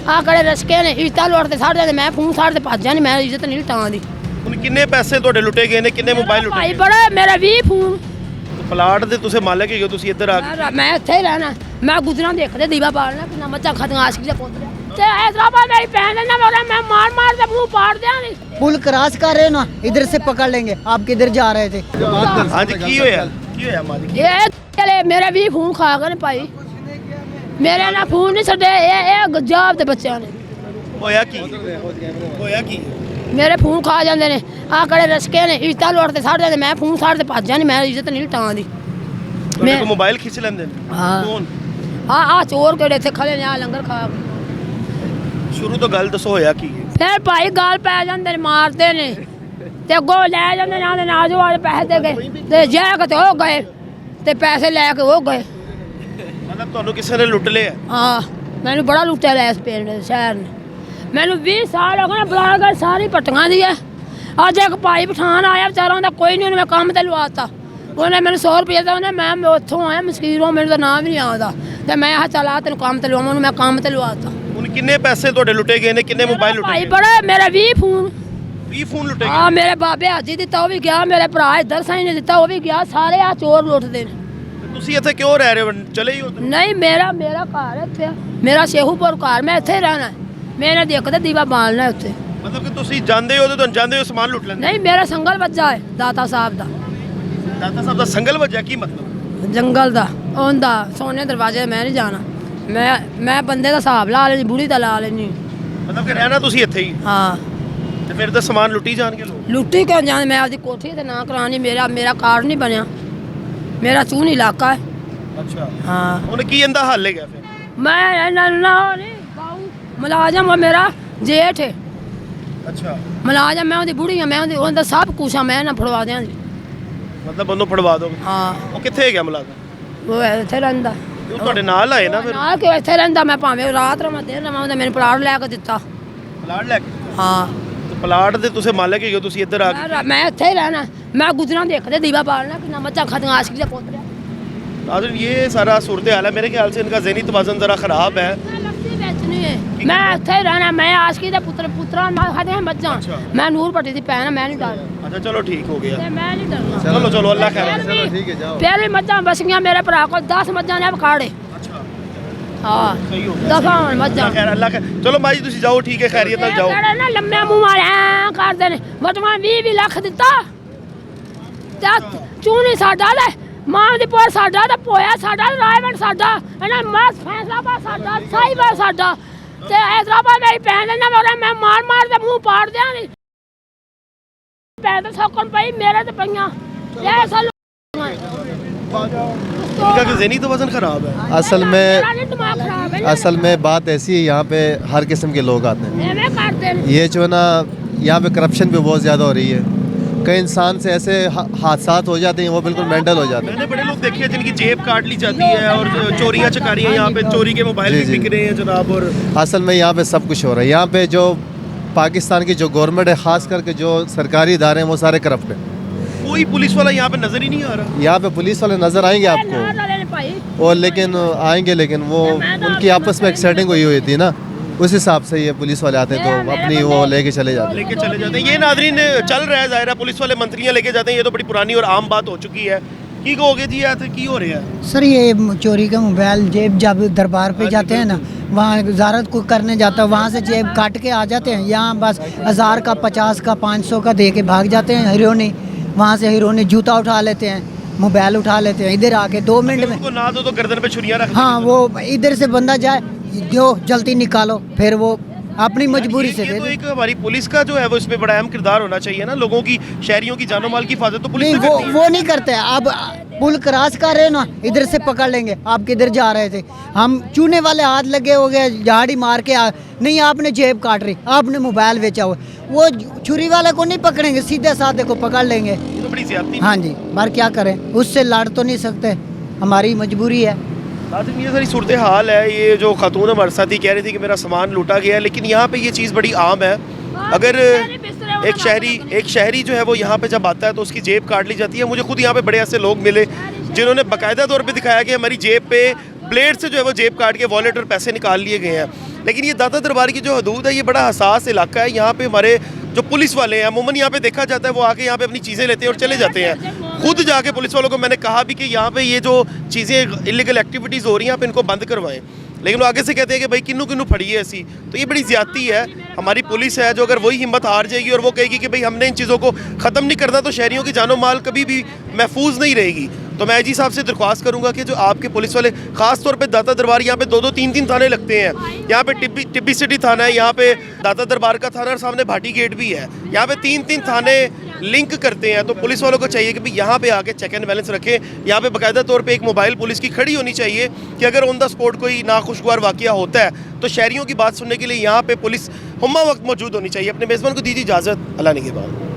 ਆ ਕੜੇ ਰਸਕੇ ਨੇ ਇੱਟਾਂ ਲੋੜਦੇ ਸਾੜ ਜਾਂਦੇ ਮੈਂ ਫੋਨ ਸਾੜ ਤੇ ਭੱਜ ਜਾਣੀ ਮੈਂ ਇੱਜ਼ਤ ਨਹੀਂ ਲਟਾਂ ਦੀ ਹੁਣ ਕਿੰਨੇ ਪੈਸੇ ਤੁਹਾਡੇ ਲੁੱਟੇ ਗਏ ਨੇ ਕਿੰਨੇ ਮੋਬਾਈਲ ਲੁੱਟੇ ਭਾਈ ਬੜਾ ਮੇਰਾ 20 ਫੋਨ ਪਲਾਟ ਦੇ ਤੁਸੀਂ ਮਾਲਕ ਹੈਗੇ ਹੋ ਤੁਸੀਂ ਇੱਧਰ ਆ ਕੇ ਮੈਂ ਇੱਥੇ ਹੀ ਰਹਿਣਾ ਮੈਂ ਗੁਜਰਾਂ ਦੇਖਦੇ ਦੀਵਾ ਬਾਲਣਾ ਕਿੰਨਾ ਮੱਝਾਂ ਖਾਦੀਆਂ ਆਸ਼ਕੀ ਦਾ ਪੁੱਤ ਤੇ हैदराबाद मेरी बहन है ना मैं मार मार के मुंह पाड़ दिया नहीं पुल क्रॉस कर रहे हो ना इधर से पकड़ लेंगे आप किधर जा रहे थे ਹਾਂਜੀ ਕੀ ਹੋਇਆ ਮਾलिक ये चले मेरे भी फोन खा गए भाई मेरे ना फोन नहीं छड़े ये गजाब दे बच्चों ने ਹੋਇਆ ਕੀ मेरे फोन खा जाते ने आ कड़े रसके ने इट्टा लोड़ते साड़ जाते मैं फोन साड़ ते भज जानी मैं इज्जत नहीं लटां दी ਮੈਂ ਮੋਬਾਈਲ ਖਿੱਚ ਲੈਂਦੇ ਨੇ हाँ ਕੌਣ आ चोर केड़े थे खले ने आ लंगर खा ਸ਼ੁਰੂ ਤੋਂ ਗੱਲ ਦੱਸੋ ਹੋਇਆ ਕੀ ਹੈ फिर भाई गाल पै जाते ने मारते ने ते अगों लै जाते ने आंदे नाजो वाले पैसे दे गए ते जैक ते हो गए ते पैसे लैके हो गए ਮਤਲਬ ਤੁਹਾਨੂੰ ਕਿਸੇ ਨੇ ਲੁੱਟ ਲਿਆ हाँ मैंने बड़ा लुट्टिया लै इस पिंड शहर ने मैंने 20 साल हो गए बलागढ़ सारी पट्टियां दी है अज एक भाई पठान आया बेचारा उन्हें कोई नहीं उन्हें काम ते लवाता उन्हें मैंने 100 रुपये दिया उन्हें मैं उत्थों आया मस्कीरों मेरे तो नाम भी नहीं आता तो मैं चल आ तेन काम ते लवां मैं काम ते लवाता ਹੁਣ ਕਿੰਨੇ ਪੈਸੇ ਤੁਹਾਡੇ ਲੁੱਟੇ ਗਏ ਨੇ ਕਿੰਨੇ ਮੋਬਾਈਲ ਲੁੱਟੇ भाई ਗਏ बड़ा मेरा 20 फोन 20 ਫੋਨ ਲੁੱਟੇ हाँ ਗਏ मेरे बाबे हाजी दिता वो भी गया मेरे भरा इधर साई ने दिता वो भी गया सारे आ चोर लुटते ने ਤੁਸੀਂ ਇੱਥੇ ਕਿਉਂ ਰਹਿ ਰਹੇ ਹੋ ਚਲੇ ਹੀ ਹੋ नहीं मेरा घर है इत्थे मेरा शेहूपुर घर मैं इत्थे रहना है मैंने देखते दीवा बालना है उत्थे ਮਤਲਬ ਕਿ ਤੁਸੀਂ ਜਾਂਦੇ ਹੋ ਤੇ ਤੁਹਾਨੂੰ ਜਾਂਦੇ ਹੋ ਸਮਾਨ ਲੁੱਟ ਲੈਂਦੇ नहीं मेरा संगल बज्जा है दाता साहब दा ਦਾਤਾ ਸਾਹਿਬ ਦਾ ਸੰਗਲ ਵੱਜਿਆ ਕੀ ਮਤਲਬ जंगल दा ओंदा सोने दरवाजे मैं नहीं जाना मैं बंदे दा हिसाब ला लेनी बुढ़ी दा ला लेनी ਮਤਲਬ ਕਿ ਰਹਿਣਾ ਤੁਸੀਂ ਇੱਥੇ ਹੀ हाँ ਤੇ ਫਿਰ ਤਾਂ ਸਮਾਨ ਲੁੱਟੀ ਜਾਣਗੇ ਲੋਕ लुट्टी क्यों जाने मैं आपकी कोठी ते ना करानी मेरा कार्ड नहीं बनया मेरा चून इलाका है ਅੱਛਾ हाँ ਹੁਣ ਕੀ ਇਹਦਾ ਹੱਲ ਹੈਗਾ ਫਿਰ मैं ना नहीं गाँव मुलाजम वो मेरा जेठ है ਅੱਛਾ मुलाजम मैं उनकी बुढ़ी हाँ मैं उनका सब कुछ हाँ मैं ना फड़वा दियां ਮਤਲਬ ਉਹਨੂੰ ਫੜਵਾ ਦੋਗੇ हाँ ਉਹ ਕਿੱਥੇ ਹੈਗਾ ਮੁਲਾਜ਼ਮ वो इत्थे रहिंदा ਉਹ ਤੁਹਾਡੇ ਨਾਲ ਆਏ ਨਾ ਫਿਰ ना कि इत्थे रहिंदा मैं भावें रात रवां दिन रवां उन्हें मैंने प्लाट लैके दिता ਪਲਾਟ ਲੈ ਕੇ हाँ ਤੇ ਪਲਾਟ ਦੇ ਤੁਸੀਂ ਮਾਲਕ ਹੈਗੇ ਹੋ ਤੁਸੀਂ ਇੱਧਰ ਆ ਕੇ मैं इत्थे ही रहना मैं गुजरां देखते दीवा बालना कितना मच्छा खादियां आशिकी दा पुत्र नाज़रीन ये सारा सूरत हाल है मेरे ख्याल से इनका ज़हनी तवाज़ुन ज़रा ख़राब है मैं इत्थे ही रहना मैं आशिकी दा पुत्रा खादियां मच्छां मैं नूर पट्टी दी भैन मैं नहीं डरना अच्छा चलो ठीक हो गया मैं नहीं डरना चलो चलो अल्लाह खैर चलो ठीक है जाओ फिर भी मच्छां बसियां मेरे भरा को 10 मच्छां ने खाड़े हाँ सही हो दफा होण मच्छां खैर अल्लाह खैर चलो माँ जी तुसी जाओ ठीक है खैरियत नाल जाओ ना लम्मे मुंह वाले ऐ करदे ने मटवा 20 लाख दिता ते चूनी साडा ले मां दी पोर साडा ते पोया साडा रायवंड साडा एना मस फैसलाबाद साडा साहिबाद साडा ते हैदराबाद मेरी बहन है ना मैं मार मार के मुंह पाड़ दिया नहीं पैदल सौकन पई मेरे ते पईयां ये साल इनका कि ज़हनी तवाज़ुन ख़राब है असल में बात ऐसी है यहाँ पे हर किस्म के लोग आते हैं ये जो है ना यहाँ पे करप्शन भी बहुत ज़्यादा हो रही है कई इंसान से ऐसे हादसात हो जाते हैं वो बिल्कुल मेंटल हो जाते हैं मैंने बड़े लोग देखे हैं जिनकी जेब काट ली जाती है और चोरियाँ चकारियाँ यहाँ पे चोरी के मोबाइल भी बिक रहे हैं जनाब और असल में यहाँ पे सब कुछ हो रहा है यहाँ पे जो पाकिस्तान की जो गवर्नमेंट है ख़ास करके जो सरकारी इदारे हैं वो सारे करप्ट हैं कोई पुलिस वाला यहाँ पे नजर ही नहीं आ रहा यहाँ पे पुलिस वाले नज़र आएंगे आपको और लेकिन आएंगे लेकिन वो उनकी आपस में एक सेटिंग हुई थी ना उस हिसाब से ये पुलिस वाले आते हैं तो अपनी वो लेके चले जाते हैं ये नादरीन चल रहा है ज़ाहिर है पुलिस वाले मंत्रियाँ लेके जाते हैं ये तो बड़ी पुरानी और आम बात हो चुकी है की कहोगे जी यार की हो रहा है सर ये चोरी का मोबाइल जेब जब दरबार पे जाते हैं ना वहाँ ज़ारत को करने जाता है वहाँ से जेब काट के आ जाते हैं यहाँ बस 1000 का 50 का 500 का दे के भाग जाते हैं हीरोनी वहाँ से हीरोनी जूता उठा लेते हैं मोबाइल उठा लेते हैं इधर आके 2 मिनट में ना दो तो गर्दन पे छुरियां रख हाँ वो इधर से बंदा जाए दो जल्दी निकालो फिर वो अपनी मजबूरी से दे तो एक हमारी पुलिस का जो है वो इसमें बड़ा अहम किरदार होना चाहिए ना लोगों की शहरियों की जानो माल की हिफाजत तो पुलिस नहीं वो नहीं करते अब पुल क्रॉस कर रहे ना इधर से पकड़ लेंगे आप किधर जा रहे थे हम चूने वाले हाथ लगे हो गए झाड़ी मार के नहीं आपने जेब काट रही आपने मोबाइल बेचा हुआ वो छुरी वाले को नहीं पकड़ेंगे सीधे साधे को पकड़ लेंगे तो बड़ी ज्यादती हाँ जी पर क्या करें उससे लड़ तो नहीं सकते हमारी मजबूरी है ये सारी सूरत हाल है ये जो खातून हमारे साथ ही कह रही थी कि मेरा सामान लूटा गया है लेकिन यहाँ पे ये चीज़ बड़ी आम है अगर एक शहरी जो है वो यहाँ पे जब आता है तो उसकी जेब काट ली जाती है मुझे खुद यहाँ पे बड़े ऐसे लोग मिले जिन्होंने बाकायदा तौर पे दिखाया कि हमारी जेब पे ब्लेड से जो है वो जेब काट के वॉलेट और पैसे निकाल लिए गए हैं लेकिन ये दाता दरबार की जो हदूद है ये बड़ा हसास इलाका है। यहाँ पे हमारे जो पुलिस वाले हैं अमूमन यहाँ पे देखा जाता है वो आके यहाँ पे अपनी चीज़ें लेते हैं और चले जाते हैं। खुद जाके पुलिस वालों को मैंने कहा भी कि यहाँ पे ये जो चीज़ें इलीगल एक्टिविटीज़ हो रही हैं आप इनको बंद करवाएं, लेकिन वो आगे से कहते हैं कि भाई किन्नू किन्नू फड़ी है ऐसी। तो ये बड़ी ज़्यादती है। हमारी पुलिस है जो अगर वही हिम्मत हार जाएगी और वो कहेगी कि भाई हमने इन चीज़ों को ख़त्म नहीं करना तो शहरियों की जानो माल कभी भी महफूज नहीं रहेगी। तो मैं जी साहब से दरख्वास्त करूँगा कि जो आपके पुलिस वाले ख़ास तौर पे दाता दरबार, यहाँ पे 2-2 3-3 थाने लगते हैं। यहाँ पे टिब्बी सिटी थाना है, यहाँ पे दाता दरबार का थाना और सामने भाटी गेट भी है। यहाँ पे 3-3 थाने लिंक करते हैं। तो पुलिस वालों को चाहिए कि भाई यहाँ पे आके चेक एंड बैलेंस रखें। यहाँ पे बाकायदा तौर पे एक मोबाइल पुलिस की खड़ी होनी चाहिए कि अगर ऑन द स्पॉट कोई नाखुशगवार वाक़या होता है तो शहरियों की बात सुनने के लिए यहाँ पे पुलिस हुम्मा वक्त मौजूद होनी चाहिए। अपने मेज़बान को दीजिए इजाज़त। अल्लाह निगहबान।